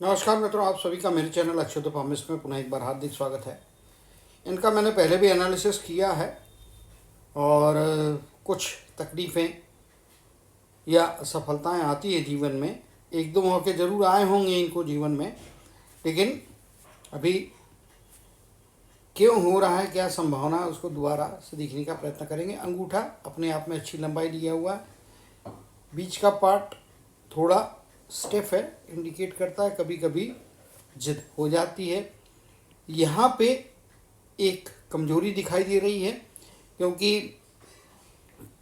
नमस्कार मित्रों, आप सभी का मेरे चैनल अक्षत फार्मिस्ट में पुनः एक बार हार्दिक स्वागत है। इनका मैंने पहले भी एनालिसिस किया है और कुछ तकलीफ़ें या सफलताएं आती है जीवन में। एक दो मौके ज़रूर आए होंगे इनको जीवन में, लेकिन अभी क्यों हो रहा है, क्या संभावना है, उसको दोबारा से देखने का प्रयत्न करेंगे। अंगूठा अपने आप में अच्छी लंबाई लिया हुआ है, बीच का पार्ट थोड़ा स्टिफ है, इंडिकेट करता है कभी कभी जिद हो जाती है। यहाँ पे एक कमजोरी दिखाई दे रही है, क्योंकि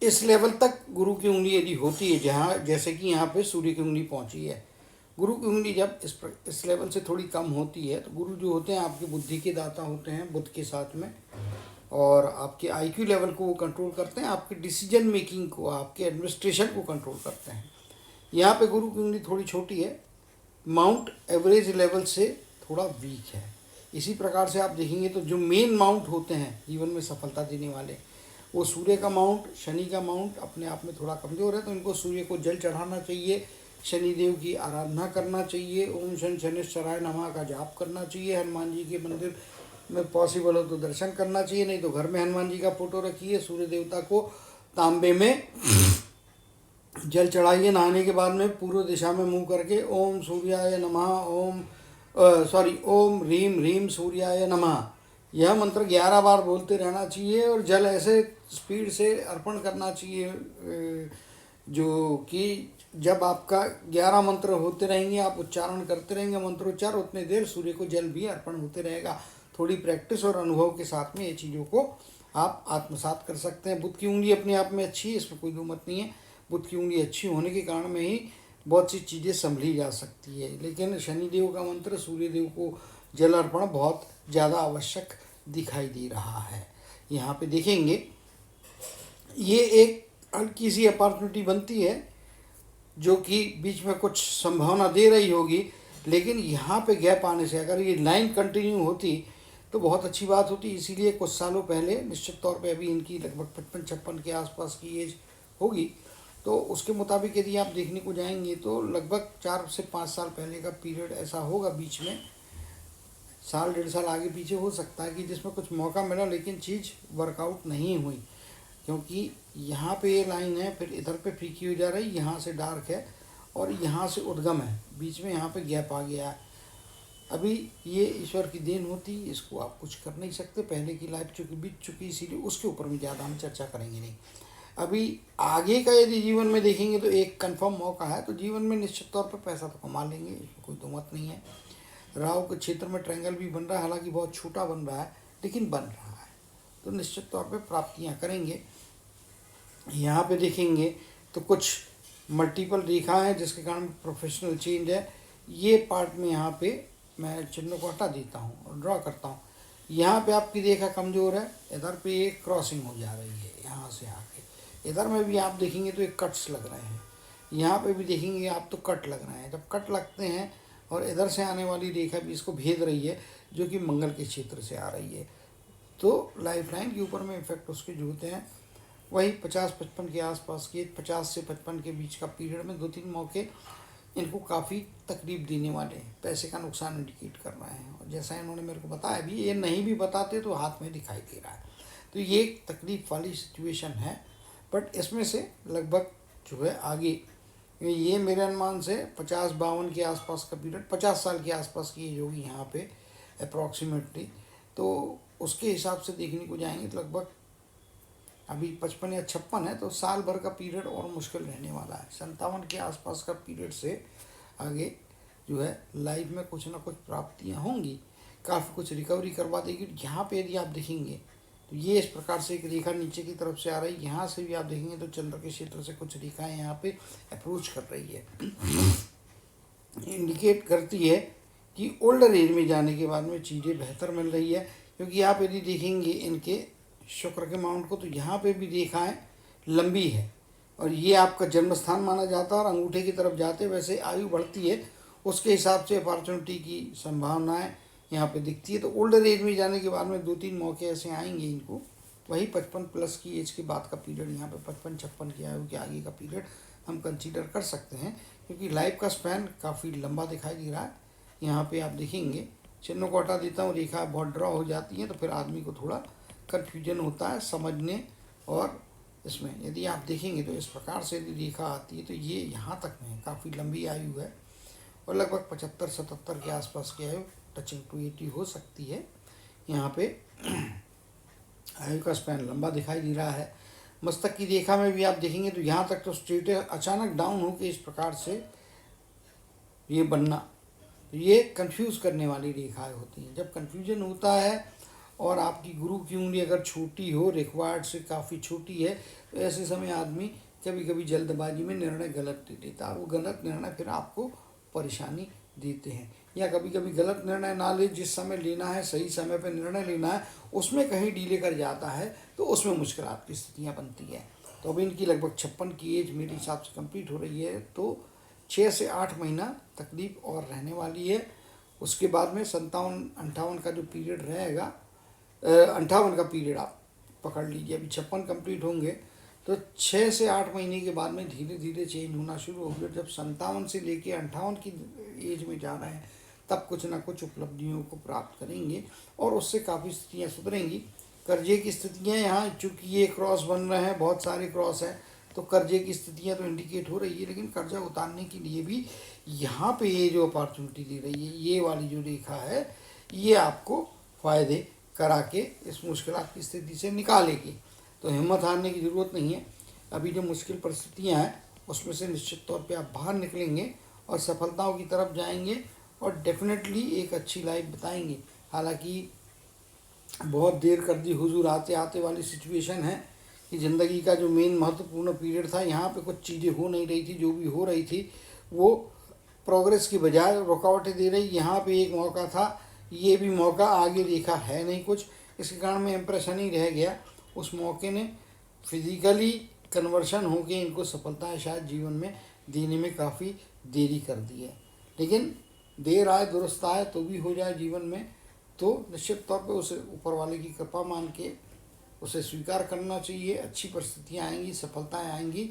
इस लेवल तक गुरु की उंगली यदि होती है, जहाँ जैसे कि यहाँ पे सूर्य की उंगली पहुँची है, गुरु की उंगली जब इस लेवल से थोड़ी कम होती है तो गुरु जो होते हैं आपकी बुद्धि के दाता होते हैं बुद्ध के साथ में, और आपके आईक्यू लेवल को वो कंट्रोल करते हैं, आपके डिसीजन मेकिंग को, आपके एडमिनिस्ट्रेशन को कंट्रोल करते हैं। यहाँ पे गुरु की उंगली थोड़ी छोटी है, माउंट एवरेज लेवल से थोड़ा वीक है। इसी प्रकार से आप देखेंगे तो जो मेन माउंट होते हैं जीवन में सफलता देने वाले, वो सूर्य का माउंट, शनि का माउंट अपने आप में थोड़ा कमज़ोर है, तो इनको सूर्य को जल चढ़ाना चाहिए, शनिदेव की आराधना करना चाहिए, ओम शनि शनिश्चराय नमः का जाप करना चाहिए, हनुमान जी के मंदिर में पॉसिबल हो तो दर्शन करना चाहिए, नहीं तो घर में हनुमान जी का फोटो रखिए, सूर्य देवता को तांबे में जल चढ़ाइए, नहाने के बाद में पूर्व दिशा में मुंह करके ओम सूर्याय नमः, ओम ह्रीम ह्रीम सूर्याय नमः, यह मंत्र 11 बार बोलते रहना चाहिए। और जल ऐसे स्पीड से अर्पण करना चाहिए जो कि जब आपका 11 मंत्र होते रहेंगे, आप उच्चारण करते रहेंगे मंत्रोच्चार, उतने देर सूर्य को जल भी अर्पण होते रहेगा। थोड़ी प्रैक्टिस और अनुभव के साथ में ये चीज़ों को आप आत्मसात कर सकते हैं। बुद्ध की उंगली अपने आप में अच्छी है, इसमें कोई दो मत नहीं है। बुद्ध की उंगली अच्छी होने के कारण में ही बहुत सी चीज़ें संभली जा सकती है, लेकिन शनिदेव का मंत्र, सूर्यदेव को जल अर्पण बहुत ज़्यादा आवश्यक दिखाई दे रहा है। यहाँ पे देखेंगे ये एक हल्की सी अपॉर्चुनिटी बनती है जो कि बीच में कुछ संभावना दे रही होगी, लेकिन यहाँ पे गैप आने से अगर ये लाइन कंटिन्यू होती तो बहुत अच्छी बात होती। इसीलिए कुछ सालों पहले निश्चित तौर पे, अभी इनकी लगभग 55-56 के आसपास की एज होगी, तो उसके मुताबिक यदि आप देखने को जाएंगे तो लगभग 4 से 5 साल पहले का पीरियड ऐसा होगा, बीच में साल 1.5 साल आगे पीछे हो सकता है, कि जिसमें कुछ मौका मिला लेकिन चीज़ वर्कआउट नहीं हुई, क्योंकि यहाँ पे ये लाइन है, फिर इधर पे फीकी हो जा रही, यहाँ से डार्क है और यहाँ से उद्गम है, बीच में यहाँ पे गैप आ गया है। अभी ये ईश्वर की देन होती, इसको आप कुछ कर नहीं सकते। पहले की लाइफ चूँकि बीत चुकी, इसीलिए उसके ऊपर में ज़्यादा हम चर्चा करेंगे नहीं। अभी आगे का यदि जीवन में देखेंगे तो एक कंफर्म मौका है, तो जीवन में निश्चित तौर पर पैसा तो कमा लेंगे, इसमें कोई दो मत नहीं है। राहु के क्षेत्र में ट्रायंगल भी बन रहा है, हालांकि बहुत छोटा बन रहा है लेकिन बन रहा है, तो निश्चित तौर पे प्राप्तियां करेंगे। यहाँ पे देखेंगे तो कुछ मल्टीपल रेखा है जिसके कारण प्रोफेशनल चेंज है। ये पार्ट में यहाँ पे मैं चिन्ह को हटा देता हूँ और ड्रॉ करता हूँ। यहाँ पे आपकी रेखा कमज़ोर है, इधर पे एक क्रॉसिंग हो जा रही है यहाँ से आके, इधर में भी आप देखेंगे तो एक कट्स लग रहे हैं, यहाँ पे भी देखेंगे आप तो कट लग रहे हैं। जब कट लगते हैं और इधर से आने वाली रेखा भी इसको भेद रही है, जो कि मंगल के क्षेत्र से आ रही है, तो लाइफ लाइन के ऊपर में इफेक्ट उसके जो होते हैं वही 50-55 के आसपास के, 50 से 55 के बीच का पीरियड में 2-3 मौके इनको काफ़ी तकलीफ देने वाले हैं, पैसे का नुकसान इंडिकेट कर रहे हैं। और जैसा इन्होंने मेरे को बताया भी, ये नहीं भी बताते तो हाथ में दिखाई दे रहा है, तो ये एक तकलीफ वाली सिचुएशन है। बट इसमें से लगभग जो है आगे, ये मेरे अनुमान से 50-52 के आसपास का पीरियड, 50 साल के आसपास की एज होगी यहाँ पे अप्रॉक्सीमेटली, तो उसके हिसाब से देखने को जाएंगे तो लगभग अभी 55 या 56 है, तो साल भर का पीरियड और मुश्किल रहने वाला है। 57 के आसपास का पीरियड से आगे जो है लाइफ में कुछ ना कुछ प्राप्तियाँ होंगी, काफ़ी कुछ रिकवरी करवा देगी। यहाँ पे यदि आप देखेंगे तो ये इस प्रकार से एक रेखा नीचे की तरफ से आ रही है, यहाँ से भी आप देखेंगे तो चंद्र के क्षेत्र से कुछ रेखाएं यहाँ पे अप्रोच कर रही है, इंडिकेट करती है कि ओल्डर एज में जाने के बाद में चीज़ें बेहतर मिल रही है। क्योंकि आप यदि देखेंगे इनके शुक्र के माउंट को, तो यहाँ पे भी रेखाएं लंबी है और ये आपका जन्म स्थान माना जाता है, और अंगूठे की तरफ जाते वैसे आयु बढ़ती है, उसके हिसाब से अपॉर्चुनिटी की संभावनाएं यहाँ पे दिखती है। तो ओल्डर एज में जाने के बाद में 2-3 मौके ऐसे आएंगे इनको, वही 55+ की एज के बाद का पीरियड, यहाँ पे 55-56 की आयु के आगे का पीरियड हम कंसीडर कर सकते हैं, क्योंकि लाइफ का स्पैन काफ़ी लंबा दिखाई दे रहा है। यहाँ पे आप देखेंगे चिन्हों को हटा देता हूँ, रेखा बहुत ड्रॉ हो जाती है तो फिर आदमी को थोड़ा कन्फ्यूजन होता है समझने। और इसमें यदि आप देखेंगे तो इस प्रकार से यदि रेखा आती है तो ये यहाँ तक में काफ़ी लंबी आयु है और लगभग 75-77 के आसपास की आयु, टचिंग टू 80 हो सकती है। यहाँ पे आयु का स्पैन लंबा दिखाई दे रहा है। मस्तक की रेखा में भी आप देखेंगे तो यहाँ तक तो स्ट्रेट है, अचानक डाउन होकर इस प्रकार से ये बनना, ये कंफ्यूज करने वाली रेखाएं होती हैं। जब कंफ्यूजन होता है और आपकी गुरु की उंगली अगर छोटी हो, रिक्वायर्ड से काफ़ी छोटी है, तो ऐसे समय आदमी कभी कभी जल्दबाजी में निर्णय गलत ले लेता है और वो गलत निर्णय फिर आपको परेशानी देते हैं। या कभी कभी गलत निर्णय ना ले, जिस समय लेना है सही समय पर निर्णय लेना है उसमें कहीं डीले कर जाता है तो उसमें मुश्किलात की स्थितियाँ बनती हैं। तो अब इनकी लगभग 56 की एज मेरे हिसाब से कंप्लीट हो रही है, तो 6 से 8 महीना तकलीफ और रहने वाली है। उसके बाद में 57-58 का जो पीरियड रहेगा, 58 का पीरियड आप पकड़ लीजिए। अभी 56 कंप्लीट होंगे तो 6 से 8 महीने के बाद में धीरे धीरे चेंज होना शुरू हो गया। जब 57 से लेके 58 की एज में जा रहे हैं तब कुछ ना कुछ उपलब्धियों को प्राप्त करेंगे और उससे काफ़ी स्थितियाँ सुधरेंगी। कर्जे की स्थितियाँ यहाँ, चूँकि ये क्रॉस बन रहे हैं, बहुत सारे क्रॉस हैं, तो कर्जे की स्थितियाँ तो इंडिकेट हो रही है, लेकिन कर्जा उतारने के लिए भी यहाँ पे ये जो अपॉर्चुनिटी दे रही है, ये वाली जो रेखा है, ये आपको फ़ायदे करा के इस मुश्किलात की स्थिति से निकालेगी। तो हिम्मत हारने की ज़रूरत नहीं है। अभी जो मुश्किल परिस्थितियाँ हैं उसमें से निश्चित तौर पे आप बाहर निकलेंगे और सफलताओं की तरफ जाएंगे और डेफिनेटली एक अच्छी लाइफ बताएंगे। हालांकि बहुत देर कर दी हुजूर आते आते वाली सिचुएशन है कि ज़िंदगी का जो मेन महत्वपूर्ण पीरियड था, यहाँ पे कुछ चीज़ें हो नहीं रही थी, जो भी हो रही थी वो प्रोग्रेस की बजाय रुकावटें दे रही। यहाँ पे एक मौका था, ये भी मौका आगे देखा है नहीं कुछ, इसके कारण में इम्प्रेशन ही रह गया। उस मौके ने फिजिकली कन्वर्शन होके इनको सफलताएं शायद जीवन में देने में काफ़ी देरी कर दी है। लेकिन देर आए दुरुस्त आए तो भी हो जाए जीवन में, तो निश्चित तौर पे उसे ऊपर वाले की कृपा मान के उसे स्वीकार करना चाहिए। अच्छी परिस्थितियाँ आएंगी, सफलताएं आएंगी,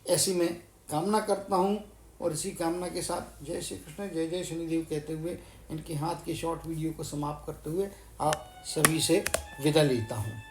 ऐसी मैं कामना करता हूँ। और इसी कामना के साथ जय श्री कृष्ण, जय जय शनिदेव कहते हुए इनके हाथ के शॉर्ट वीडियो को समाप्त करते हुए आप सभी से विदा लेता हूँ।